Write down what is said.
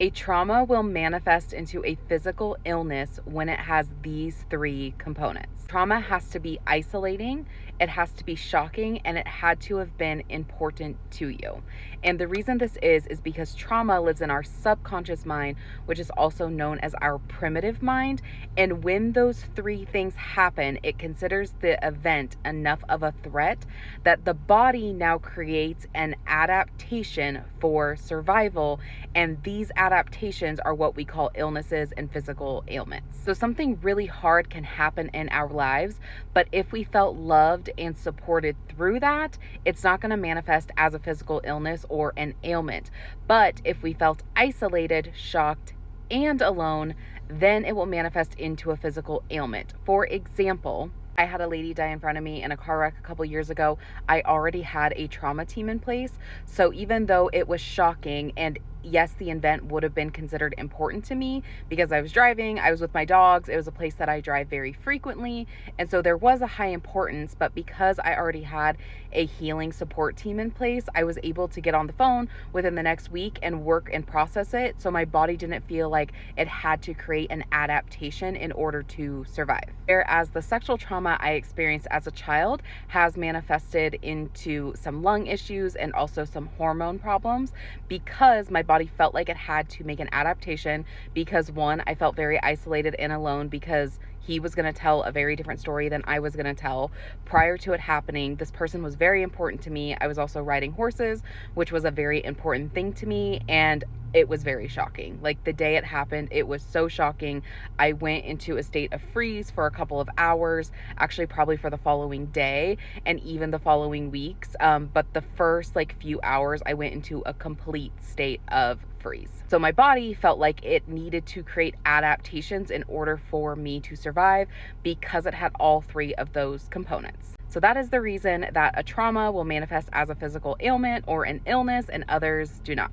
A trauma will manifest into a physical illness when it has these three components. Trauma has to be isolating, it has to be shocking, and it had to have been important to you. And the reason this is because trauma lives in our subconscious mind, which is also known as our primitive mind. And when those three things happen, it considers the event enough of a threat that the body now creates an adaptation for survival, and these adaptations are what we call illnesses and physical ailments. So something really hard can happen in our lives, but if we felt loved and supported through that, it's not going to manifest as a physical illness or an ailment. But if we felt isolated, shocked, and alone, then it will manifest into a physical ailment. For example, I had a lady die in front of me in a car wreck a couple years ago. I already had a trauma team in place. So even though it was shocking, and yes, the event would have been considered important to me because I was driving, I was with my dogs, it was a place that I drive very frequently. And so there was a high importance, but because I already had a healing support team in place, I was able to get on the phone within the next week and work and process it. So my body didn't feel like it had to create an adaptation in order to survive. Whereas the sexual trauma I experienced as a child has manifested into some lung issues and also some hormone problems because my body felt like it had to make an adaptation because one, I felt very isolated and alone because he was going to tell a very different story than I was going to tell. Prior to it happening, this person was very important to me. I was also riding horses, which was a very important thing to me, and it was very shocking. Like the day it happened, it was so shocking. I went into a state of freeze for a couple of hours, actually probably for the following day and even the following weeks. But the first few hours, I went into a complete state of freeze. So my body felt like it needed to create adaptations in order for me to survive because it had all three of those components. So that is the reason that a trauma will manifest as a physical ailment or an illness and others do not.